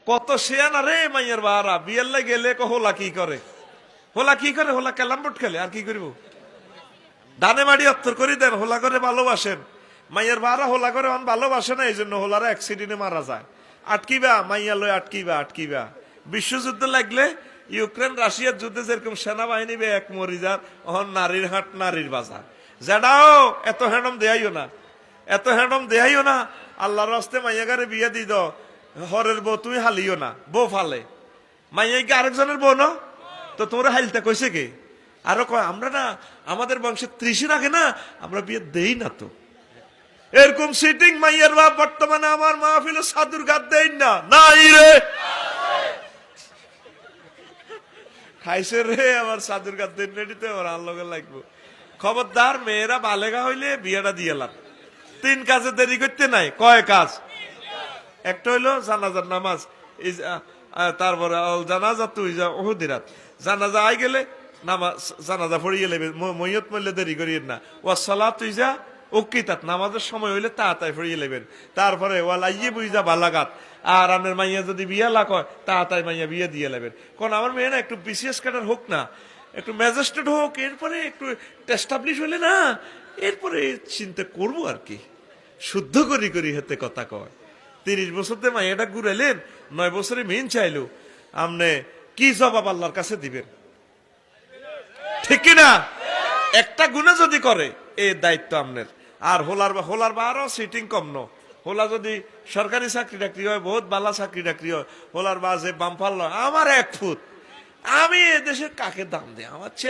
কত শেয়ানা রে মাইয়ের বাহারা বিয়ের গেলে হোলা কি করে, হোলা কি করে, হোলা ক্যালাম বোর্ড খেলে আর কি করব। ডানে মাড়ি অত্তর করে দেন, হোলা করে ভালোবাসেন। মাইয়ের বাহারা হোলা করে ভালোবাসে না, এই জন্য হোলারা অ্যাক্সিডেন্টে মারা যায়। আটকিবা মাইয়া লয়, আটকিবা। বিশ্বযুদ্ধ লাগলে ইউক্রেন রাশিয়ার যুদ্ধে যেরকম সেনাবাহিনী বে এক মরি যার, অহন নারীর হাট নারীর বাজার। যেটাও এত হ্যান্ডম দেহাইও না, আল্লাহর রাস্তে মাইয়াগারে বিয়ে দি দাও, হরের বউ তুমি হালিও না, বউ ফালে। মাইয়া কি আরেকজনের বউ না, তো তোমরা হাইলতে কইছে কে? আরো কয় আমরা না, আমাদের বংশে 30 আগে না আমরা বিয়ে দেই না। তো এরকম সিটিং মাইয়ের বাপ বর্তমানে আমার মাহফিলে সাধুর গাদ দেই না, নাই রে খাইছে রে আমার সাধুর গাদ দেন রেডিতে আমার আল্লাহকে লাগবো। খবরদার, মেয়েরা বালেগা হইলে বিয়েটা দিয়ে লাভ। 3 কাজে দেরি করতে নাই। কয় কাজ? একটা হইলো জানাজার নামাজ, তারপরে জানাজা তুই যা ওহুদিরাত জানাজা আই গেলে নামাজ জানাজা পড়িয়ে লেবে, মইয়ত মরলে দেরি করিয়েন না। ওয়াসালাত তুই যা উকিতাত, নামাজের সময় হইলে তাড়াতাড়ি পড়িয়ে লেবেন। তারপরে ওয়ালাইয়ে বুঝা বালাগাত, আর আনের মাইয়া যদি বিয়া লাগ হয় তাড়াতাড়ি মাইয়া বিয়ে দিয়ে লেবেন। কারণ আমার মেয়ে না একটু বিসিএস কাটার হোক না, একটু ম্যাজিস্ট্রেট হোক, এরপরে একটু এস্টাবলিশ হইলে না, এরপরে চিন্তা করবো আর কি। শুদ্ধ করি হাতে কথা কয়। 30 বছরতে মাইয়াটা ঘুরাইলেন, 9 বছরে মেন চাইলো, আমনে কি জবাব আল্লাহর কাছে দিবেন? ঠিক কিনা? একটা গুণা যদি করে এই দায়িত্ব আমনের। আর হোলার বা আরো সিটিং কম ন। হোলা যদি সরকারি চাকরি টাকরি হয়, বহুত বালা চাকরি টাকরি হয়, হোলার বা যে বামফাল আমার 1 ফুট, আমি এদেশের কাকে দাম দেয়? আমার ছেলে